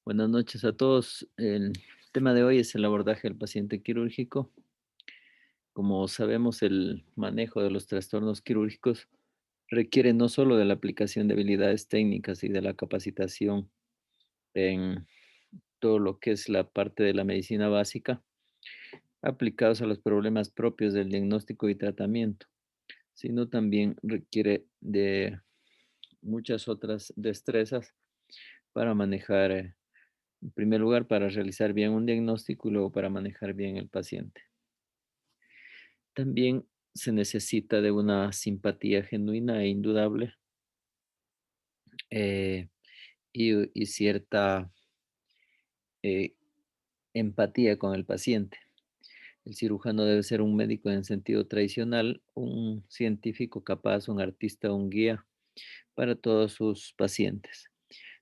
Buenas noches a todos. El tema de hoy es el abordaje del paciente quirúrgico. Como sabemos, el manejo de los trastornos quirúrgicos requiere no solo de la aplicación de habilidades técnicas y de la capacitación en todo lo que es la parte de la medicina básica, aplicados a los problemas propios del diagnóstico y tratamiento, sino también requiere de muchas otras destrezas para manejar, en primer lugar, para realizar bien un diagnóstico y luego para manejar bien el paciente. También se necesita de una simpatía genuina e indudable, eh, y cierta eh, empatía con el paciente. El cirujano debe ser un médico en sentido tradicional, un científico capaz, un artista, un guía para todos sus pacientes,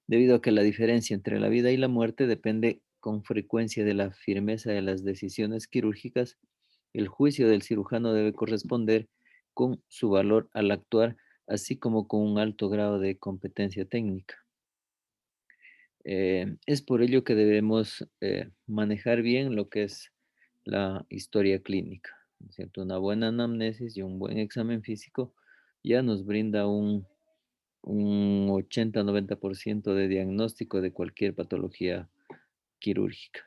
debido a que la diferencia entre la vida y la muerte depende con frecuencia de la firmeza de las decisiones quirúrgicas. El juicio del cirujano debe corresponder con su valor al actuar, así como con un alto grado de competencia técnica. Es por ello que debemos manejar bien lo que es la historia clínica, ¿no es cierto? Una buena anamnesis y un buen examen físico ya nos brinda un 80-90% de diagnóstico de cualquier patología quirúrgica.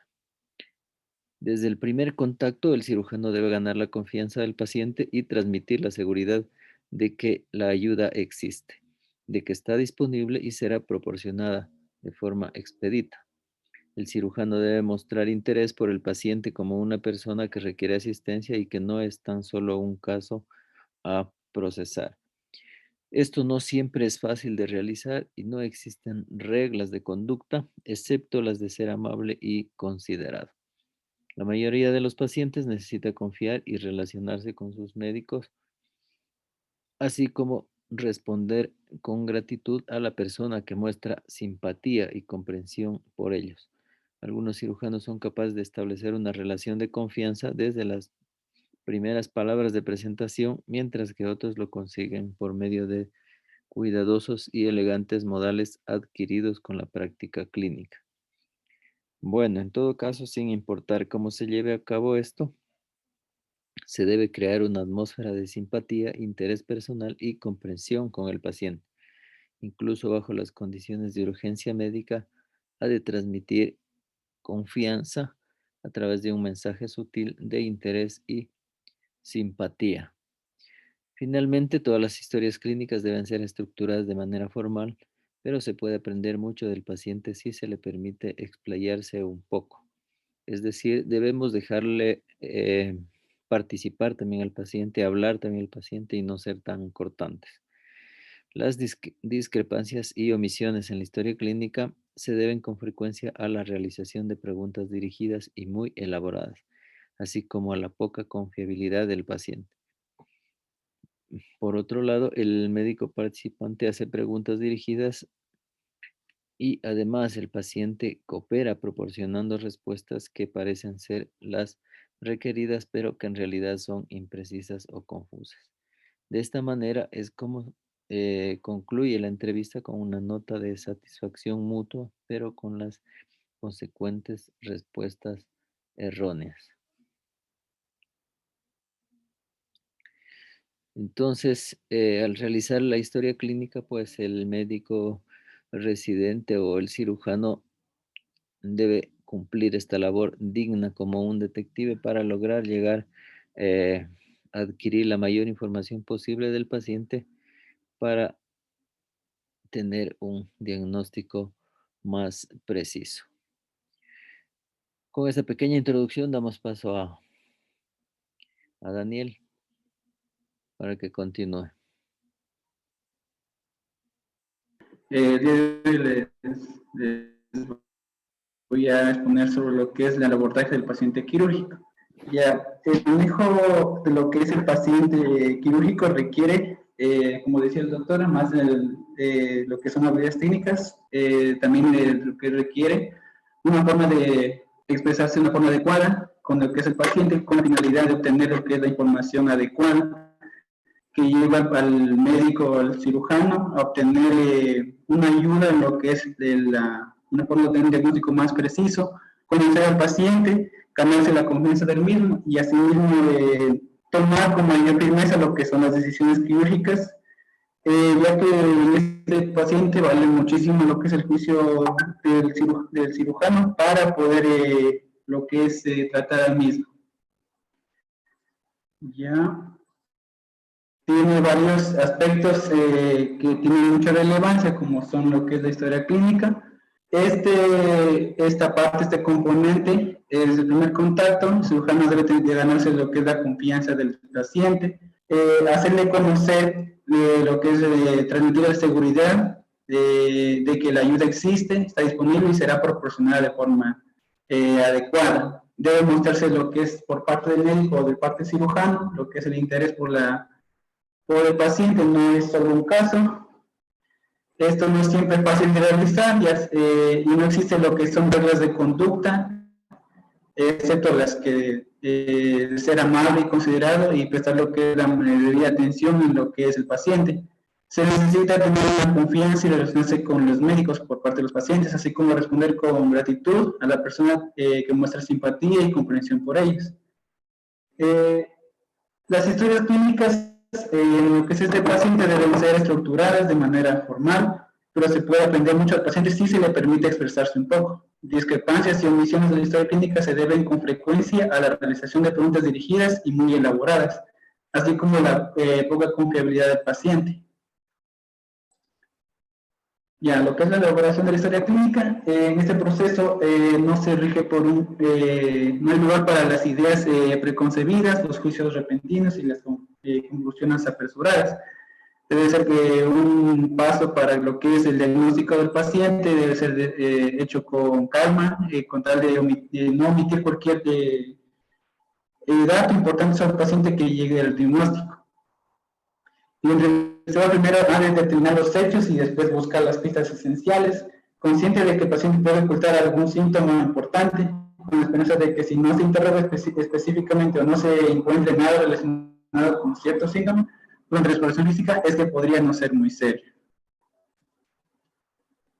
Desde el primer contacto, el cirujano debe ganar la confianza del paciente y transmitir la seguridad de que la ayuda existe, de que está disponible y será proporcionada de forma expedita. El cirujano debe mostrar interés por el paciente como una persona que requiere asistencia y que no es tan solo un caso a procesar. Esto no siempre es fácil de realizar y no existen reglas de conducta, excepto las de ser amable y considerado. La mayoría de los pacientes necesita confiar y relacionarse con sus médicos, así como responder con gratitud a la persona que muestra simpatía y comprensión por ellos. Algunos cirujanos son capaces de establecer una relación de confianza desde las primeras palabras de presentación, mientras que otros lo consiguen por medio de cuidadosos y elegantes modales adquiridos con la práctica clínica. Bueno, en todo caso, sin importar cómo se lleve a cabo esto, se debe crear una atmósfera de simpatía, interés personal y comprensión con el paciente. Incluso bajo las condiciones de urgencia médica, ha de transmitir confianza a través de un mensaje sutil de interés y simpatía. Finalmente, todas las historias clínicas deben ser estructuradas de manera formal, pero se puede aprender mucho del paciente si se le permite explayarse un poco. Es decir, debemos dejarle participar también al paciente, hablar también al paciente y no ser tan cortantes. Las discrepancias y omisiones en la historia clínica se deben con frecuencia a la realización de preguntas dirigidas y muy elaboradas, así como a la poca confiabilidad del paciente. Por otro lado, el médico participante hace preguntas dirigidas y además el paciente coopera proporcionando respuestas que parecen ser las requeridas, pero que en realidad son imprecisas o confusas. De esta manera es como concluye la entrevista con una nota de satisfacción mutua, pero con las consecuentes respuestas erróneas. Entonces, al realizar la historia clínica, pues el médico residente o el cirujano debe cumplir esta labor digna como un detective para lograr llegar a adquirir la mayor información posible del paciente para tener un diagnóstico más preciso. Con esta pequeña introducción damos paso a Daniel para que continúe. El día de hoy les voy a exponer sobre lo que es el abordaje del paciente quirúrgico. Ya, el manejo de lo que es el paciente quirúrgico requiere, como decía el doctor, más de lo que son habilidades técnicas, también lo que requiere una forma de expresarse de una forma adecuada con lo que es el paciente, con la finalidad de obtener lo que es la información adecuada que lleva al médico o al cirujano a obtener una ayuda en lo que es la una forma de tener un diagnóstico más preciso, conocer al paciente, ganarse la confianza del mismo y asimismo tomar con mayor firmeza lo que son las decisiones quirúrgicas, ya que en este paciente vale muchísimo lo que es el juicio del cirujano para poder lo que es tratar al mismo. Ya tiene varios aspectos que tienen mucha relevancia, como son lo que es la historia clínica. Esta parte, este componente, es el primer contacto. El cirujano debe de ganarse lo que es la confianza del paciente, hacerle conocer lo que es transmitir la seguridad de que la ayuda existe, está disponible y será proporcionada de forma adecuada. Debe mostrarse lo que es por parte del médico o de parte del cirujano, lo que es el interés por el paciente, no es solo un caso. Esto no es siempre fácil de realizar y no existe lo que son reglas de conducta, excepto las que ser amable y considerado y prestar lo que es la debida atención en lo que es el paciente. Se necesita tener una confianza y relacionarse con los médicos por parte de los pacientes, así como responder con gratitud a la persona que muestra simpatía y comprensión por ellos. Las historias clínicas en lo que es este paciente deben ser estructuradas de manera formal, pero se puede aprender mucho al paciente si se le permite expresarse un poco. Discrepancias y omisiones de la historia clínica se deben con frecuencia a la realización de preguntas dirigidas y muy elaboradas, así como la poca confiabilidad del paciente. Ya, lo que es la elaboración de la historia clínica, en este proceso no se rige por no hay lugar para las ideas preconcebidas, los juicios repentinos y las conclusiones apresuradas. Debe ser que un paso para lo que es el diagnóstico del paciente debe ser hecho con calma, con tal de no omitir cualquier dato importante sobre el paciente que llegue al diagnóstico. Y se va primero a determinar los hechos y después buscar las pistas esenciales, consciente de que el paciente puede ocultar algún síntoma importante, con la esperanza de que si no se interroga específicamente o no se encuentre nada relacionado con cierto síntoma, con exploración física, es que podría no ser muy serio.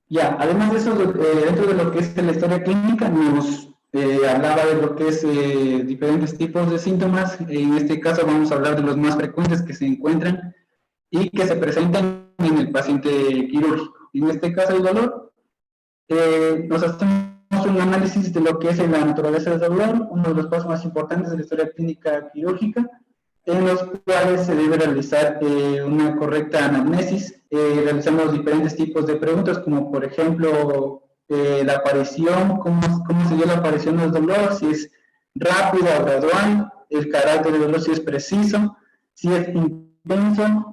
Ya, además de eso, dentro de lo que es la historia clínica, nos hablaba de lo que es diferentes tipos de síntomas. En este caso vamos a hablar de los más frecuentes que se encuentran y que se presentan en el paciente quirúrgico. En este caso, el dolor, nos hacemos un análisis de lo que es la naturaleza del dolor, uno de los pasos más importantes de la historia clínica quirúrgica, en los cuales se debe realizar una correcta anamnesis. Realizamos diferentes tipos de preguntas, como por ejemplo, la aparición, cómo se dio la aparición del dolor, si es rápida o gradual, el carácter del dolor, si es preciso, si es intenso,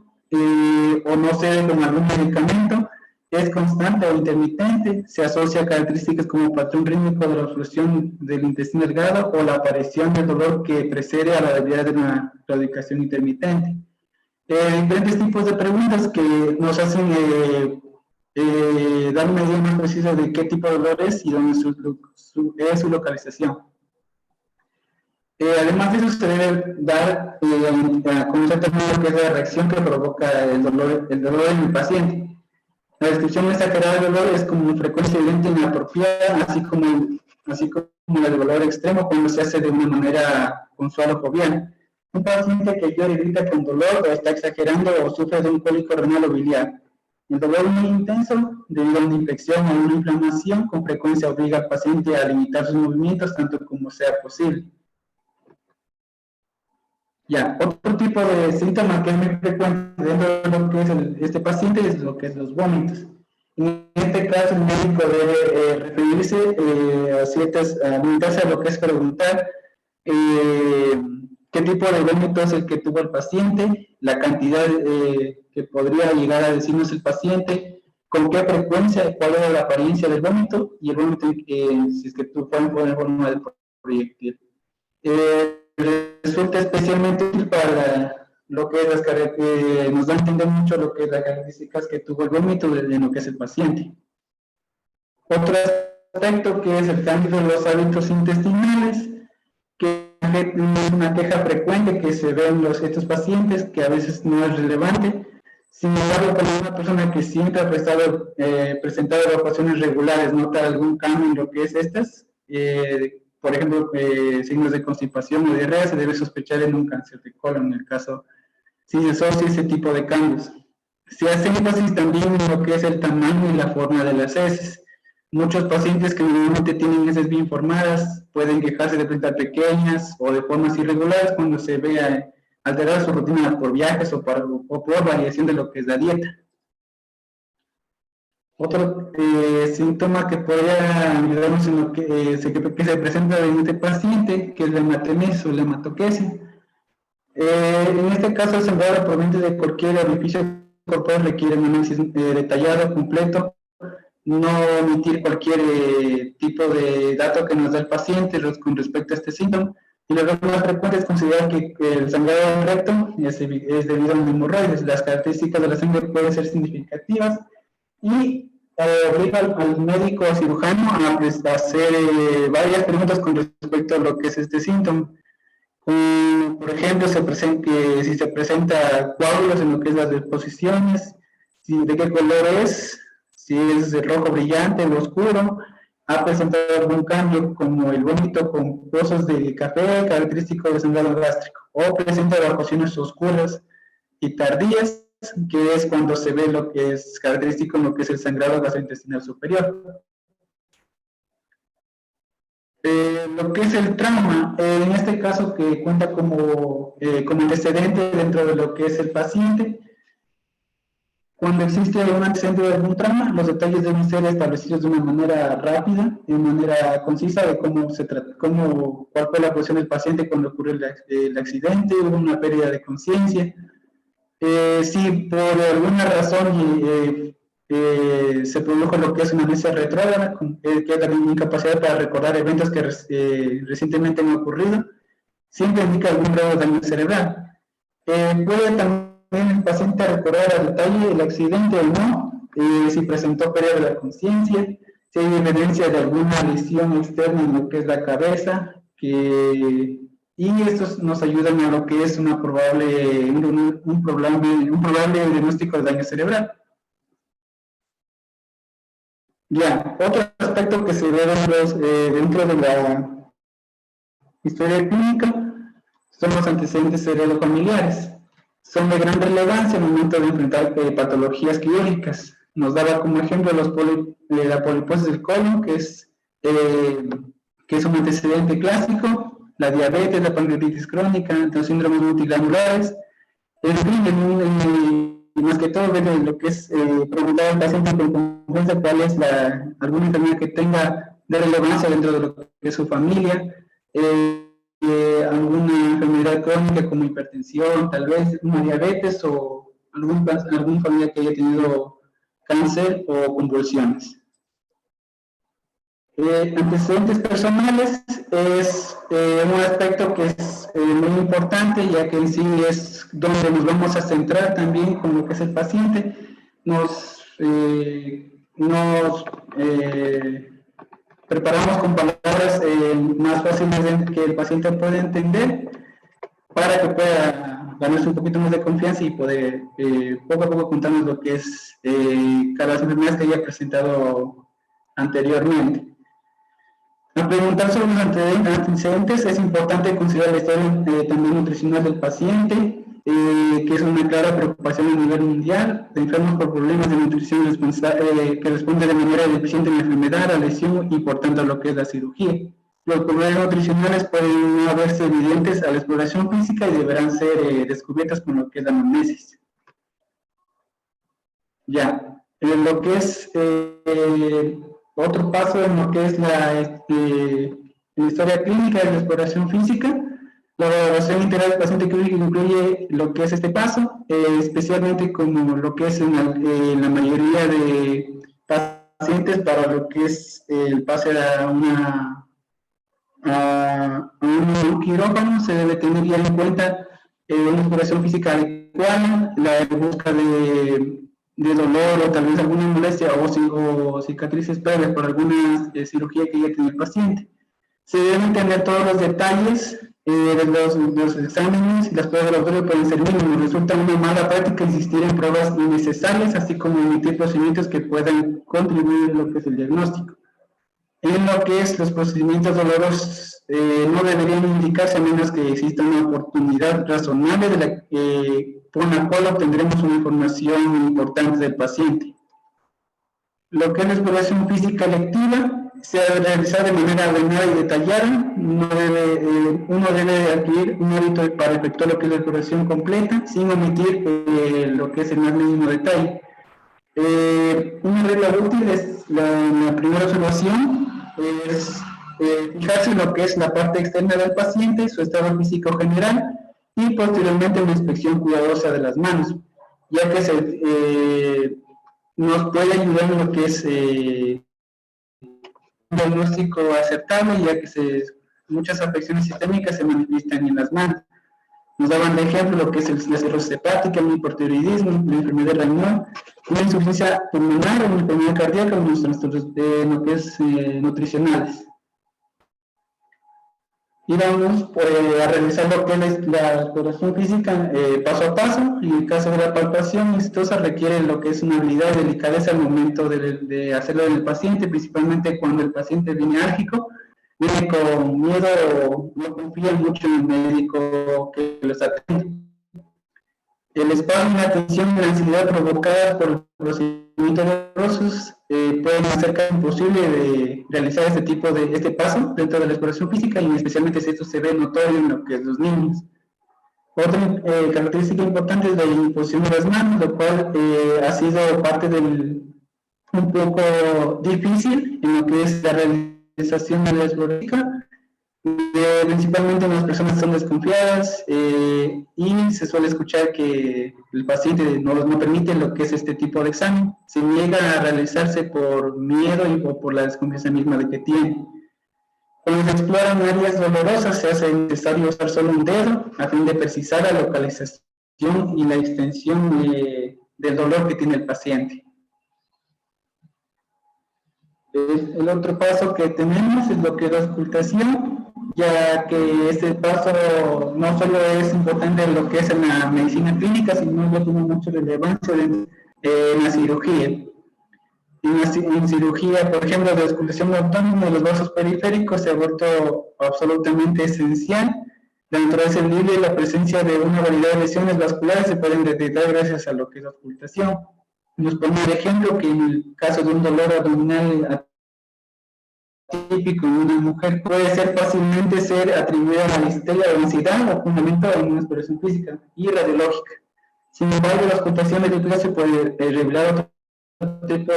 o no se debe con algún medicamento, es constante o intermitente, se asocia a características como patrón rítmico de la obstrucción del intestino delgado o la aparición del dolor que precede a la debilidad de una claudicación intermitente. Diferentes tipos de preguntas que nos hacen dar una idea más precisa de qué tipo de dolor es y dónde es su localización. Además de eso, se debe dar a conocer también lo que es la reacción que provoca el dolor en el paciente. La descripción exagerada del dolor es como frecuencia evidente e inapropiada, así como el dolor extremo cuando se hace de una manera puntual o jovial. Un paciente que llora y grita con dolor o está exagerando o sufre de un cólico renal o biliar. El dolor muy intenso, debido a una infección o una inflamación, con frecuencia obliga al paciente a limitar sus movimientos tanto como sea posible. Ya, otro tipo de síntoma que es muy frecuente dentro de lo que es este paciente es lo que es los vómitos. En este caso, el médico debe referirse limitarse a lo que es preguntar qué tipo de vómito es el que tuvo el paciente, la cantidad que podría llegar a decirnos el paciente, con qué frecuencia, cuál era la apariencia del vómito y el vómito, si es que tú puedes poner forma de proyectil. Resulta especialmente útil para lo que es nos da a entender mucho lo que es las características que tuvo el vómito de lo que es el paciente. Otro aspecto que es el cambio de los hábitos intestinales, que es una queja frecuente que se ve en estos pacientes, que a veces no es relevante. Sin embargo, cuando una persona que siempre ha presentado evacuaciones regulares nota algún cambio en lo que es estas, por ejemplo, signos de constipación o diarrea, se debe sospechar en un cáncer de colon, en el caso si se asocia ese tipo de cambios. Se hace énfasis también en lo que es el tamaño y la forma de las heces. Muchos pacientes que normalmente tienen heces bien formadas pueden quejarse de presentar pequeñas o de formas irregulares cuando se vea alterar su rutina por viajes o por variación de lo que es la dieta. Otro síntoma que podría ayudarnos en lo que se presenta en este paciente, que es la hematemesis o la hematoquesia. En este caso, el sangrado proveniente de cualquier orificio corporal requiere un análisis detallado, completo, no omitir cualquier tipo de dato que nos da el paciente con respecto a este síntoma. Y lo más frecuente es considerar que el sangrado del recto es debido a un hemorroides. Las características de la sangre pueden ser significativas y obliga al médico o cirujano a hacer varias preguntas con respecto a lo que es este síntoma. Por ejemplo, si se presenta coágulos en lo que es las deposiciones, de qué color es, si es de rojo brillante o oscuro, ha presentado algún cambio como el vómito con pozos de café característico de sangrado gástrico, o presenta evacuaciones oscuras y tardías, que es cuando se ve lo que es característico en lo que es el sangrado gastrointestinal superior. Lo que es el trauma, en este caso que cuenta como antecedente dentro de lo que es el paciente, cuando existe un antecedente de algún trauma, los detalles deben ser establecidos de una manera rápida, de manera concisa de cuál fue la posición del paciente cuando ocurrió el accidente, hubo una pérdida de conciencia. Si por alguna razón se produjo lo que es una amnesia retrógrada, que es la incapacidad para recordar eventos que recientemente han ocurrido, siempre indica algún grado de daño cerebral. Puede también el paciente recordar al detalle el accidente o no, si presentó pérdida de la conciencia, si hay evidencia de alguna lesión externa en lo que es la cabeza, y estos nos ayudan a lo que es un probable diagnóstico de daño cerebral. Ya, otro aspecto que se ve dentro de la historia clínica son los antecedentes heredofamiliares. Son de gran relevancia en el momento de enfrentar patologías quirúrgicas. Nos daba como ejemplo la poliposis del colon, que es un antecedente clásico, la diabetes, la pancreatitis crónica, los síndromes multiglandulares. En fin, más que todo, lo que es preguntar al paciente con confianza cuál es alguna enfermedad que tenga de relevancia dentro de lo que es su familia, alguna enfermedad crónica como hipertensión, tal vez una diabetes o algún familiar que haya tenido cáncer o convulsiones. Antecedentes personales es un aspecto que es muy importante, ya que en sí es donde nos vamos a centrar también con lo que es el paciente. Nos preparamos con palabras más fáciles que el paciente pueda entender para que pueda ganarse un poquito más de confianza y poder poco a poco contarnos lo que es cada enfermedad que haya presentado anteriormente. Al preguntar sobre los antecedentes, es importante considerar la historia también nutricional del paciente, que es una clara preocupación a nivel mundial, de enfermos por problemas de nutrición que responde de manera deficiente a la enfermedad, a la lesión y por tanto a lo que es la cirugía. Los problemas nutricionales pueden no verse evidentes a la exploración física y deberán ser descubiertos con lo que es la anamnesis. Ya, en lo que es otro paso en lo que es la historia clínica de la exploración física, la evaluación integral del paciente quirúrgico incluye lo que es este paso, especialmente como lo que es en la mayoría de pacientes para lo que es el pase a un quirófano, se debe tener ya en cuenta una exploración física adecuada, la busca de dolor o tal vez alguna molestia o cicatrices previas por alguna cirugía que haya tenido el paciente. Se deben tener todos los detalles los exámenes y las pruebas de laboratorio pueden ser mínimos. Resulta una mala práctica insistir en pruebas innecesarias, así como emitir procedimientos que puedan contribuir a lo que es el diagnóstico. En lo que es los procedimientos dolorosos, no deberían indicarse a menos que exista una oportunidad razonable con la cual obtendremos una información importante del paciente. Lo que es la exploración física electiva se debe realizar de manera ordenada y detallada. Uno debe adquirir un hábito para efectuar lo que es la exploración completa, sin omitir lo que es el más mínimo detalle. Una regla útil es la primera observación, es fijarse en lo que es la parte externa del paciente, su estado físico general, y posteriormente una inspección cuidadosa de las manos, ya que nos puede ayudar en lo que es un diagnóstico acertable, ya que muchas afecciones sistémicas se manifiestan en las manos. Nos daban de ejemplo lo que es la cirrosis hepática, el hipotiroidismo, la enfermedad renal, una insuficiencia pulmonar, una enfermedad cardíaca, unos trastornos lo que es nutricionales. Y vamos a realizar lo que es la exploración física paso a paso. En el caso de la palpación exitosa requiere lo que es una habilidad y delicadeza al momento de hacerlo en el paciente, principalmente cuando el paciente viene álgico, viene con miedo o no confía mucho en el médico que los atiende. El espasmo, la tensión y la ansiedad provocadas por los procedimientos dolorosos pueden hacer casi imposible de realizar este paso dentro de la exploración física, y especialmente si esto se ve notorio en lo que es los niños. Otra característica importante es la imposición de las manos, lo cual ha sido parte un poco difícil en lo que es la realización de la exploración física. Principalmente las personas son desconfiadas y se suele escuchar que el paciente no permite lo que es este tipo de examen, se niega a realizarse por miedo o por la desconfianza misma de que tiene. Cuando se exploran áreas dolorosas se hace necesario usar solo un dedo a fin de precisar la localización y la extensión del dolor que tiene el paciente. El otro paso que tenemos es lo que es la auscultación, ya que este paso no solo es importante en lo que es en la medicina clínica, sino que tiene mucha relevancia en la cirugía. En cirugía, por ejemplo, de auscultación autónoma de los vasos periféricos se ha vuelto absolutamente esencial. La naturaleza libre y la presencia de una variedad de lesiones vasculares se pueden detectar gracias a lo que es la auscultación. Nos pone el ejemplo que en el caso de un dolor abdominal atípico en una mujer puede fácilmente ser atribuida a la histeria o ansiedad o fundamental en una exploración física y radiológica. Sin embargo, la auscultación de se puede revelar otro tipo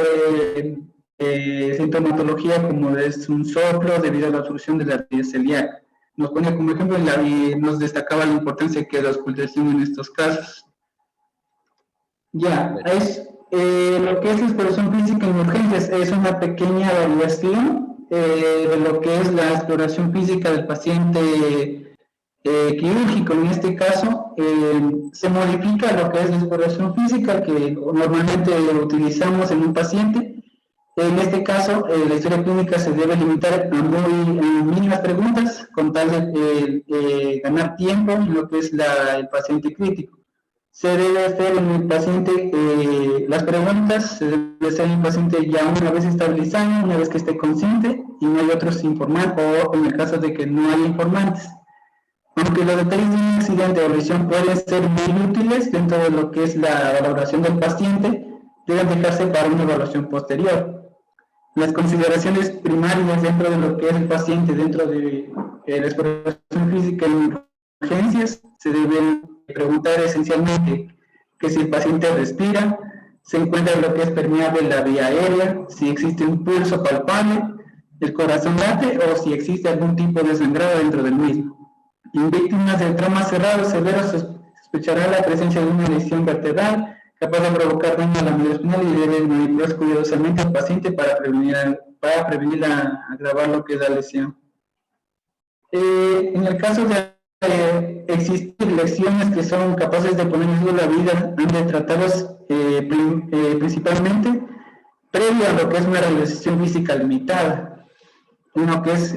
de sintomatología, como es un soplo debido a la obstrucción de la arteria celíaca. Nos ponía como ejemplo y nos destacaba la importancia que es la auscultación en estos casos. Ya, lo que es la exploración física en urgencias es una pequeña variación de lo que es la exploración física del paciente quirúrgico. En este caso, se modifica lo que es la exploración física que normalmente utilizamos en un paciente. En este caso, la historia clínica se debe limitar a muy mínimas preguntas con tal de ganar tiempo en lo que es el paciente crítico. Se debe hacer en el paciente, las preguntas se debe hacer en el paciente ya una vez estabilizado, una vez que esté consciente y no hay otros informantes, o en el caso de que no hay informantes. Aunque los detalles de un accidente o lesión pueden ser muy útiles dentro de lo que es la valoración del paciente, deben dejarse para una evaluación posterior. Las consideraciones primarias dentro de lo que es el paciente, dentro de la exploración física en urgencias, se deben preguntar esencialmente que si el paciente respira, se encuentra lo que es permeable la vía aérea, si existe un pulso palpable, el corazón late o si existe algún tipo de sangrado dentro del mismo. En víctimas de traumas cerrados severos se sospechará la presencia de una lesión vertebral capaz de provocar daño a la médula espinal y debe manipularse cuidadosamente al paciente para prevenir agravar lo que es la lesión. En el caso de existir lesiones que son capaces de poner en riesgo la vida, han de tratarlos principalmente previo a lo que es una realización física limitada. en lo que es,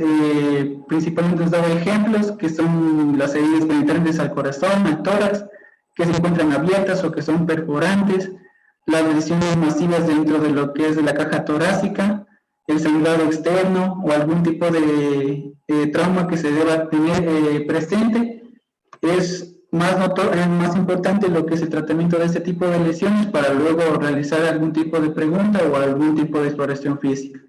principalmente nos daba ejemplos, que son las heridas penetrantes al corazón, al tórax, que se encuentran abiertas o que son perforantes, las lesiones masivas dentro de lo que es de la caja torácica, el sangrado externo o algún tipo de trauma que se deba tener presente. Es más importante lo que es el tratamiento de este tipo de lesiones para luego realizar algún tipo de pregunta o algún tipo de exploración física.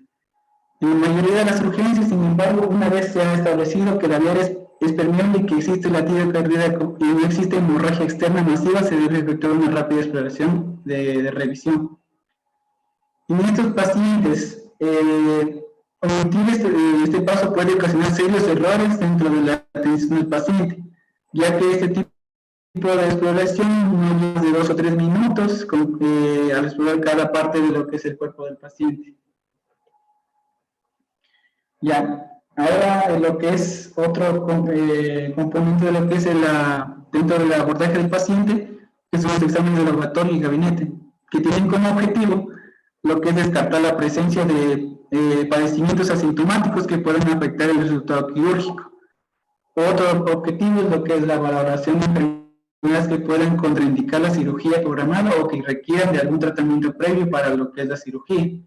En la mayoría de las urgencias, sin embargo, una vez se ha establecido que la vía es permeable y que existe latido cardíaco y no existe hemorragia externa masiva, se debe efectuar una rápida exploración de revisión. En estos pacientes, omitir este paso puede ocasionar serios errores dentro de la atención del paciente, ya que este tipo de exploración no es más de 2 o 3 minutos al explorar cada parte de lo que es el cuerpo del paciente. Ya, ahora lo que es otro componente de lo que es dentro del abordaje del paciente, que son los exámenes de laboratorio y gabinete, que tienen como objetivo lo que es descartar la presencia de padecimientos asintomáticos que pueden afectar el resultado quirúrgico. Otro objetivo es lo que es la valoración de enfermedades que puedan contraindicar la cirugía programada o que requieran de algún tratamiento previo para lo que es la cirugía.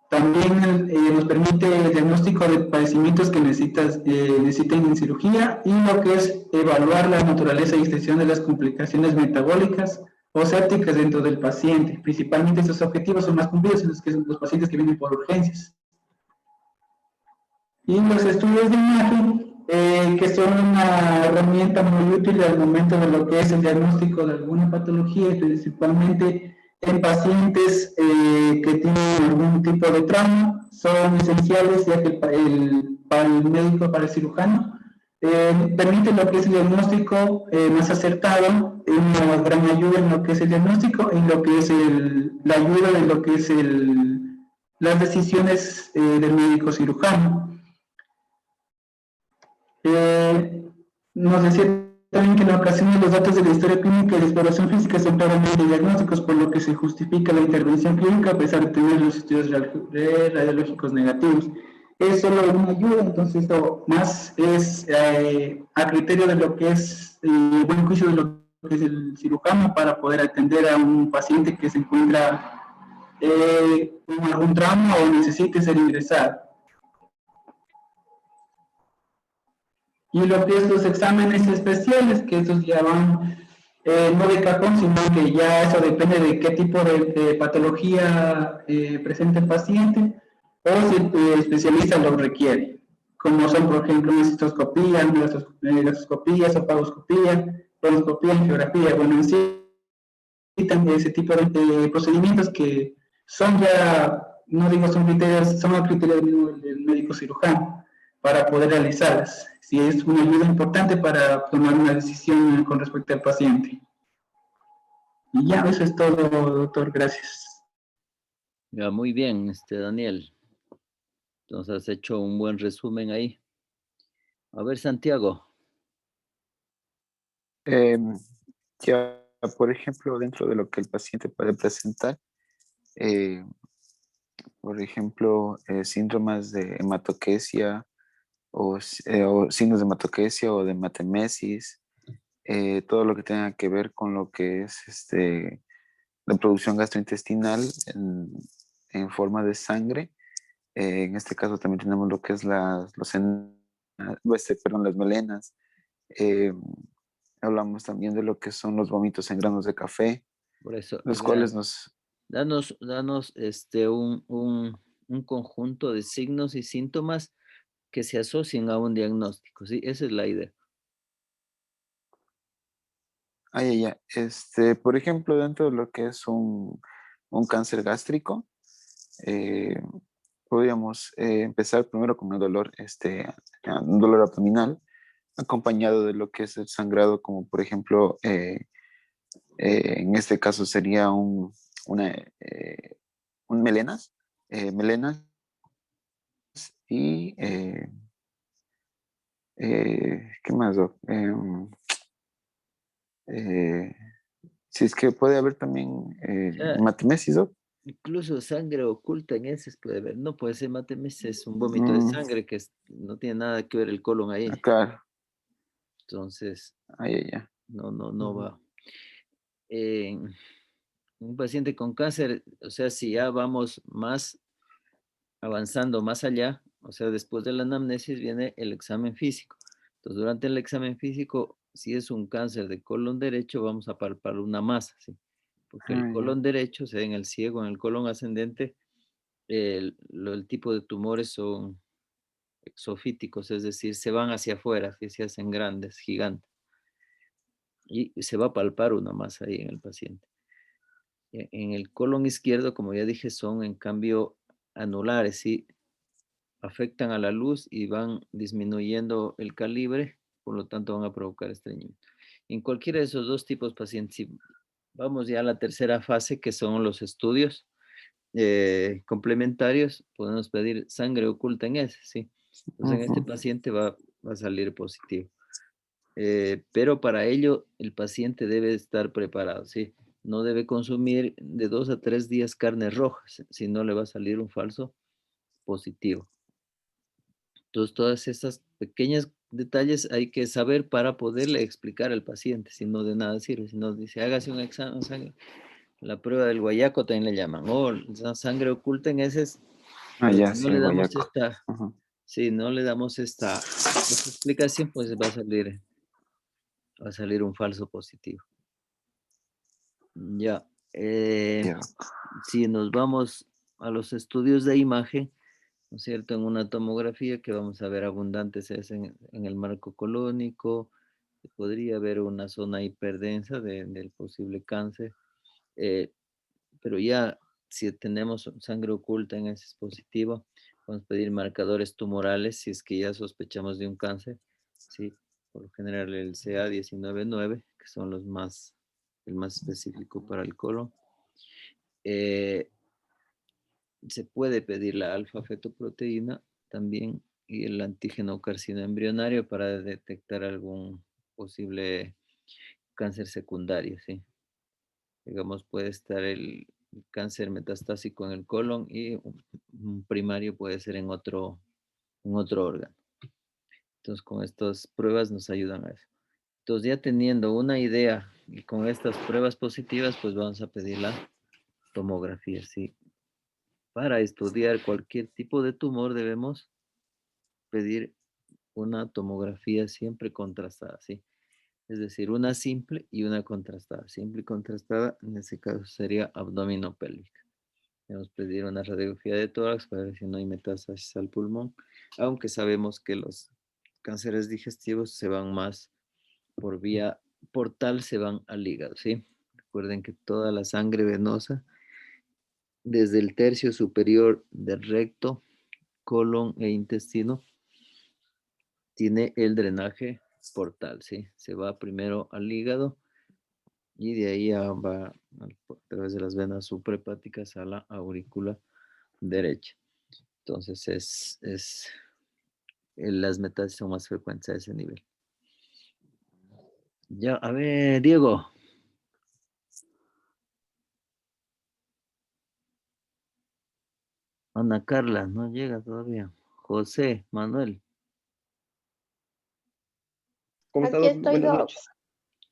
También nos permite el diagnóstico de padecimientos que necesiten en cirugía y lo que es evaluar la naturaleza y extensión de las complicaciones metabólicas o sépticas dentro del paciente. Principalmente estos objetivos son más cumplidos en los pacientes que vienen por urgencias. Y los estudios de imagen, que son una herramienta muy útil al momento de lo que es el diagnóstico de alguna patología, principalmente en pacientes que tienen algún tipo de trauma, son esenciales ya que para el médico, para el cirujano, permite lo que es el diagnóstico más acertado, una gran ayuda en lo que es el diagnóstico, en lo que es la ayuda de lo que es las decisiones del médico cirujano. Nos decía también que en ocasiones los datos de la historia clínica y la exploración física son claramente diagnósticos, por lo que se justifica la intervención clínica a pesar de tener los estudios radiológicos negativos. Es solo una ayuda, entonces esto más es a criterio de lo que es buen juicio de lo que es el cirujano para poder atender a un paciente que se encuentra con algún trauma o necesite ser ingresado. Y lo que es los exámenes especiales, que esos ya van no de cajón, sino que ya eso depende de qué tipo de patología presenta el paciente o si el especialista lo requiere, como son, por ejemplo, una cistoscopía, gastroscopía, esofagoscopía, colonoscopía, angiografía. Bueno, en sí, ese tipo de procedimientos que son ya, no digo son criterios, son a criterio del médico cirujano para poder realizarlas. Si es una ayuda importante para tomar una decisión con respecto al paciente. Y ya, eso es todo, doctor. Gracias. Ya, muy bien, Daniel. Entonces has hecho un buen resumen ahí. A ver, Santiago. Em, ya, por ejemplo, dentro de lo que el paciente puede presentar, eh, por ejemplo, síntomas de hematoquesia o signos de hematoquesia o de hematemesis, todo lo que tenga que ver con lo que es la producción gastrointestinal en forma de sangre. En este caso también tenemos lo que es las melenas. Eh, Hablamos también de lo que son los vómitos en granos de café, Por eso, los vea, cuales nos... danos un conjunto de signos y síntomas que se asocien a un diagnóstico, ¿sí? Esa es la idea. Por ejemplo, dentro de lo que es un cáncer gástrico, eh, podríamos empezar primero con un dolor abdominal, acompañado de lo que es el sangrado, como por ejemplo, en este caso sería un melenas y, ¿qué más, Doc? Eh, si es que puede haber también O sea, hematemesis, Doc. Incluso sangre oculta en heces puede haber. No puede ser hematocefalus, es un vómito de Mm, sangre que no tiene nada que ver el colon ahí. claro. Entonces, Ay, ay, ay. no Ujú. va. En un paciente con cáncer, o sea, si ya vamos más avanzando más allá, o sea, después de la anamnesis viene el examen físico. Entonces, durante el examen físico, si es un cáncer de colon derecho, vamos a palpar una masa, ¿sí? Porque el Ah, ya. colon derecho, o sea, en el ciego, en el colon ascendente, el tipo de tumores son exofíticos, es decir, se van hacia afuera, que se hacen grandes, gigantes, y se va a palpar una masa ahí en el paciente. En el colon izquierdo, como ya dije, son en cambio anulares, ¿sí? Afectan a la luz y van disminuyendo el calibre, por lo tanto van a provocar estreñimiento. En cualquiera de esos dos tipos de pacientes, si vamos ya a la tercera fase, que son los estudios complementarios, podemos pedir sangre oculta en ese, ¿sí? Entonces en este Ujú. paciente va a salir positivo. Pero para ello el paciente debe estar preparado, ¿sí? No debe consumir de 2 a 3 días carnes rojas, si no le va a salir un falso positivo. Entonces, todas esas pequeños detalles hay que saber para poderle explicar al paciente, si no de nada sirve. Si no dice, hágase un examen de sangre, la prueba del guayaco también le llaman, o la sangre oculta en heces, Ah, pero ya, si no sí, le damos guayaco. esta, Ujú. si no le damos esta explicación, pues va a salir un falso positivo. Ya, Ya. si nos vamos a los estudios de imagen, ¿no es cierto? En una tomografía que vamos a ver abundantes es en el marco colónico, podría haber una zona hiperdensa del posible cáncer, eh, pero ya si tenemos sangre oculta en ese dispositivo, vamos a pedir marcadores tumorales si es que ya sospechamos de un cáncer, ¿sí? Por lo general el CA 19-9, que son el más específico para el colon. Eh, Se puede pedir la alfa-fetoproteína también y el antígeno carcinoembrionario para detectar algún posible cáncer secundario, ¿sí? Digamos, puede estar el cáncer metastásico en el colon y un primario puede ser en otro órgano. Entonces, con estas pruebas nos ayudan a eso. Entonces, ya teniendo una idea y con estas pruebas positivas, pues vamos a pedir la tomografía, ¿sí? Para estudiar cualquier tipo de tumor debemos pedir una tomografía siempre contrastada, ¿sí? Es decir, una simple y una contrastada. Simple y contrastada, en ese caso sería abdominopélvica. Debemos pedir una radiografía de tórax para ver si no hay metástasis al pulmón, aunque sabemos que los cánceres digestivos se van más por vía portal, se van al hígado, ¿sí? Recuerden que toda la sangre venosa, desde el tercio superior del recto, colon e intestino, tiene el drenaje portal, ¿sí? Se va primero al hígado y de ahí ya va a través de las venas suprahepáticas a la aurícula derecha. Entonces las metástasis son más frecuentes a ese nivel. Ya, a ver, Diego. Ana Carla, no llega todavía. José, Manuel. ¿Cómo está, Aquí Doc? estoy, Buenas Doc. noches.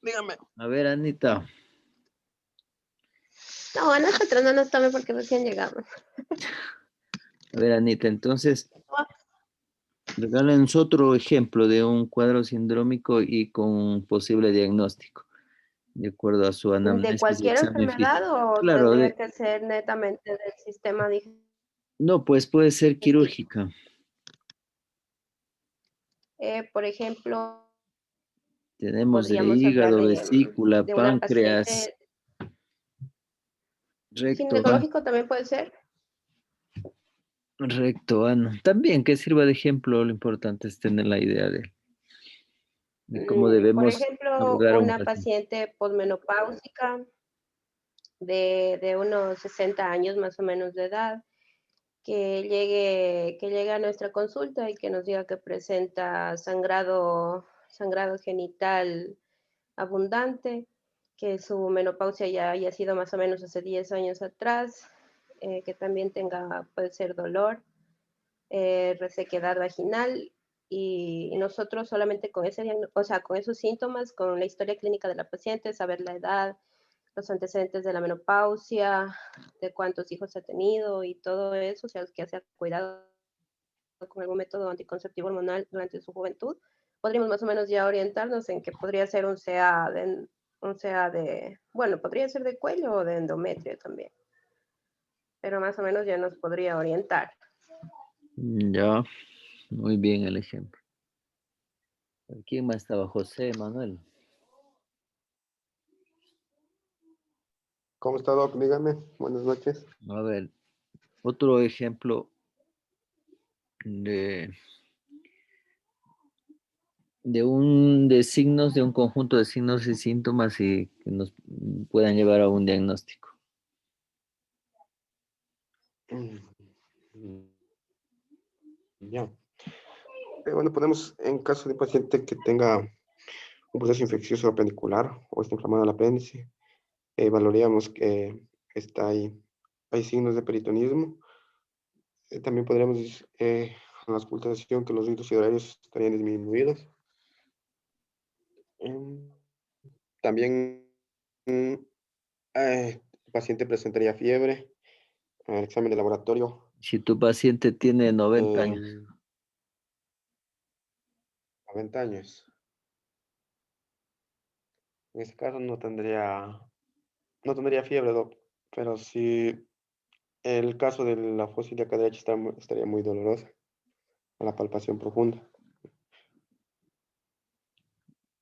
Dígame. A ver, Anita. No, a nosotros no nos tome porque recién llegamos. A ver, Anita, entonces, regálenos otro ejemplo de un cuadro sindrómico y con posible diagnóstico, de acuerdo a su ¿De anamnesis y cualquier examen enfermedad físico. o Claro, tendría que ser netamente del sistema no, pues puede ser digestivo? quirúrgica. Por ejemplo, Tenemos de podríamos hablar hígado, vesícula, de una páncreas, paciente recto, ginecológico también puede ser. recto, ano. También que sirva de ejemplo, lo importante es tener la idea de cómo Por debemos ejemplo, abordar a un una paciente. paciente posmenopáusica de unos 60 años más o menos de edad, que llegue a nuestra consulta y que nos diga que presenta sangrado genital abundante, que su menopausia ya haya sido más o menos hace 10 años atrás, que también puede ser dolor, resequedad vaginal, y nosotros solamente con con esos síntomas, con la historia clínica de la paciente, saber la edad, los antecedentes de la menopausia, de cuántos hijos ha tenido y todo eso, o sea, que se ha cuidado con algún método anticonceptivo hormonal durante su juventud, podríamos más o menos ya orientarnos en que podría ser un CA bueno, podría ser de cuello o de endometrio también, pero más o menos ya nos podría orientar. Ya, muy bien el ejemplo. ¿Quién más estaba? José Manuel. ¿Cómo está, Doc? Dígame. Buenas noches. A ver, otro ejemplo de de signos, de un conjunto de signos y síntomas y que nos puedan llevar a un diagnóstico. Ya. Bueno, ponemos en caso de un paciente que tenga un proceso infeccioso apenicular o está inflamado el apéndice, valoraríamos que hay signos de peritonismo. También podríamos decir en la auscultación que los ritos hidrarios estarían disminuidos. También el paciente presentaría fiebre, el examen de laboratorio. Si tu paciente tiene 90 años. 90 años. En este caso no tendría fiebre, Doc, pero sí el caso de la fosa ilíaca derecha estaría muy dolorosa a la palpación profunda.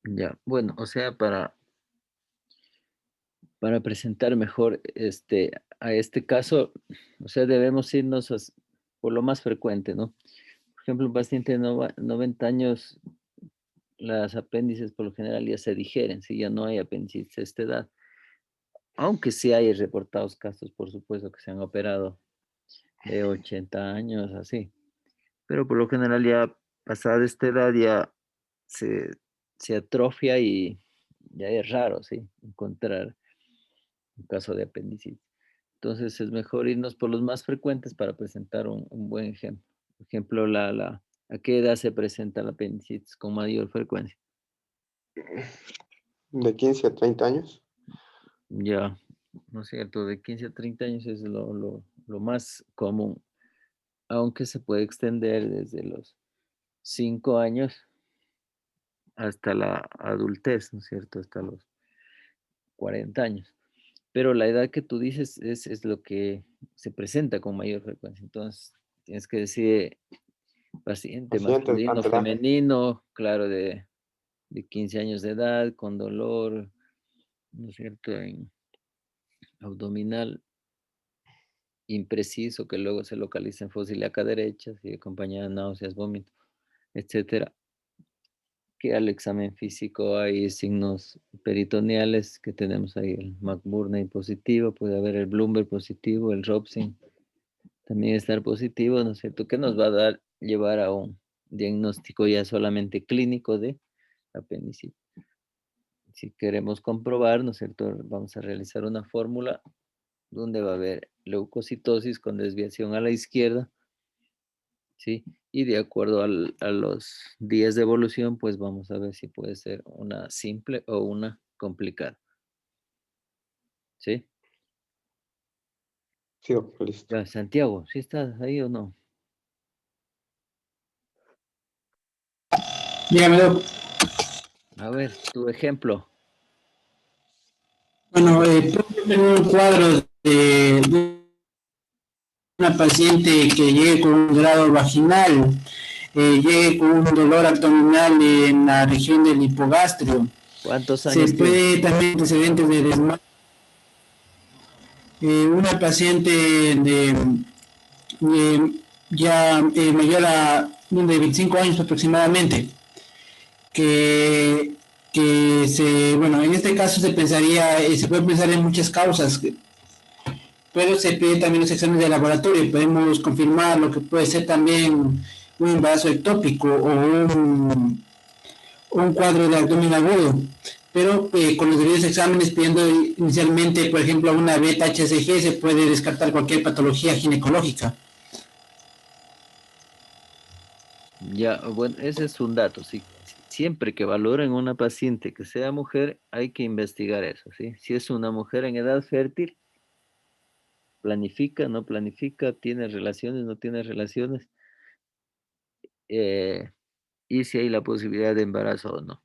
Ya, bueno, o sea, para presentar mejor a este caso, o sea, debemos irnos por lo más frecuente, ¿no? Por ejemplo, un paciente de 90 años, las apéndices por lo general ya se digieren, si ya no hay apéndices a esta edad. Aunque sí hay reportados casos, por supuesto, que se han operado de 80 años, así. Pero por lo general ya pasada esta edad ya se atrofia y ya es raro, ¿sí? Encontrar un caso de apendicitis. Entonces es mejor irnos por los más frecuentes para presentar un buen ejemplo. Por ejemplo, ¿a qué edad se presenta la apendicitis con mayor frecuencia? De 15 a 30 años. Ya, ¿no es cierto? De 15 a 30 años es lo más común, aunque se puede extender desde los 5 años hasta la adultez, ¿no es cierto? Hasta los 40 años. Pero la edad que tú dices es lo que se presenta con mayor frecuencia. Entonces, tienes que decir paciente Paciente de masculino, tanta edad. femenino, claro, de 15 años de edad, con dolor, ¿no es cierto? En abdominal impreciso, que luego se localiza en fosa ilíaca derecha, y acompañada de náuseas, vómitos, etcétera. Que al examen físico hay signos peritoneales, que tenemos ahí el McBurney positivo, puede haber el Bloomberg positivo, el Robson también estar positivo, ¿no es cierto? Que nos va a llevar a un diagnóstico ya solamente clínico de apendicitis. Si queremos comprobar, ¿no es cierto? Vamos a realizar una fórmula donde va a haber leucocitosis con desviación a la izquierda, ¿sí? Y de acuerdo a los días de evolución, pues vamos a ver si puede ser una simple o una complicada, ¿sí? Sí, Doc, listo. Ya, Santiago, ¿sí estás ahí o no? Dígame, Doc. A ver, tu ejemplo. Bueno, tengo un cuadro de una paciente que llegue con un grado vaginal, llegue con un dolor abdominal en la región del hipogastrio. ¿Cuántos Se años tiene? puede también antecedentes de desmayo. Una paciente ya mayor a de 25 años aproximadamente, que bueno, en este caso se pensaría, se puede pensar en muchas causas, pero se pide también los exámenes de laboratorio y podemos confirmar lo que puede ser también un embarazo ectópico o un cuadro de abdomen agudo. pero con los debidos exámenes pidiendo inicialmente, por ejemplo, una beta-HCG, se puede descartar cualquier patología ginecológica. Ya, bueno, ese es un dato, sí. Siempre que valoren una paciente que sea mujer, hay que investigar eso, ¿sí? Si es una mujer en edad fértil, planifica, no planifica, tiene relaciones, no tiene relaciones, eh, y si hay la posibilidad de embarazo o no.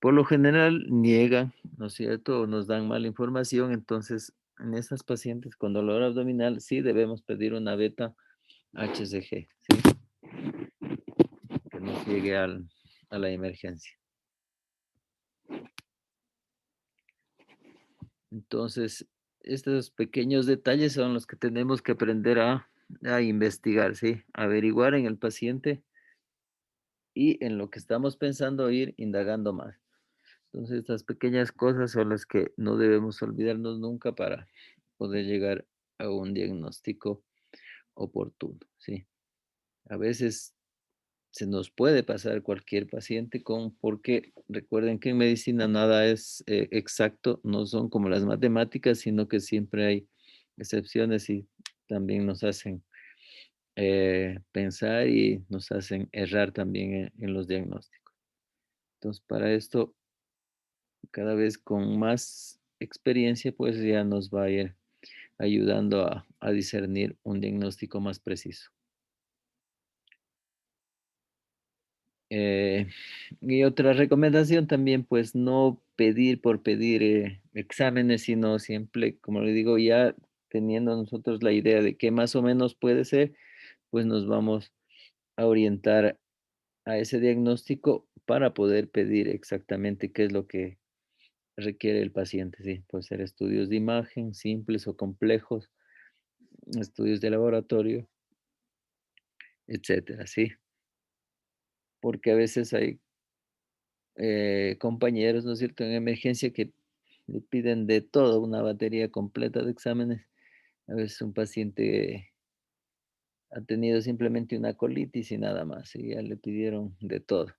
Por lo general niegan, ¿no es cierto? O nos dan mala información, entonces en esas pacientes con dolor abdominal sí debemos pedir una beta HCG, ¿sí? Que nos llegue a la emergencia. Entonces, estos pequeños detalles son los que tenemos que aprender a investigar, ¿sí? Averiguar en el paciente y en lo que estamos pensando ir indagando más. Entonces, estas pequeñas cosas son las que no debemos olvidarnos nunca para poder llegar a un diagnóstico oportuno, ¿sí? A veces se nos puede pasar cualquier paciente porque recuerden que en medicina nada es exacto, no son como las matemáticas, sino que siempre hay excepciones y también nos hacen pensar y nos hacen errar también en los diagnósticos. Entonces, para esto, cada vez con más experiencia, pues ya nos va a ir ayudando a discernir un diagnóstico más preciso. Eh, y otra recomendación también, pues no pedir por pedir exámenes, sino siempre, como le digo, ya teniendo nosotros la idea de qué más o menos puede ser, pues nos vamos a orientar a ese diagnóstico para poder pedir exactamente qué es lo que requiere el paciente. Sí, puede ser estudios de imagen, simples o complejos, estudios de laboratorio, etcétera, sí. Porque a veces hay compañeros, ¿no es cierto?, en emergencia que le piden de todo, una batería completa de exámenes. A veces un paciente ha tenido simplemente una colitis y nada más, y ya le pidieron de todo.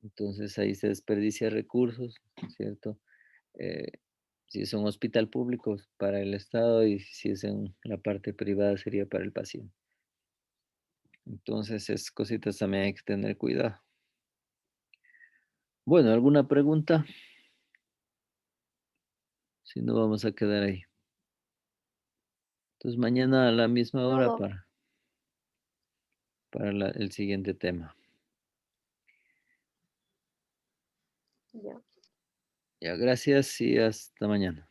Entonces ahí se desperdicia recursos, ¿no es cierto? Eh, si es un hospital público, es para el Estado, y si es en la parte privada sería para el paciente. Entonces, esas cositas también hay que tener cuidado. Bueno, ¿alguna pregunta? Si no, vamos a quedar ahí. Entonces, mañana a la misma hora No, para el siguiente tema. ya. Ya, gracias y hasta mañana.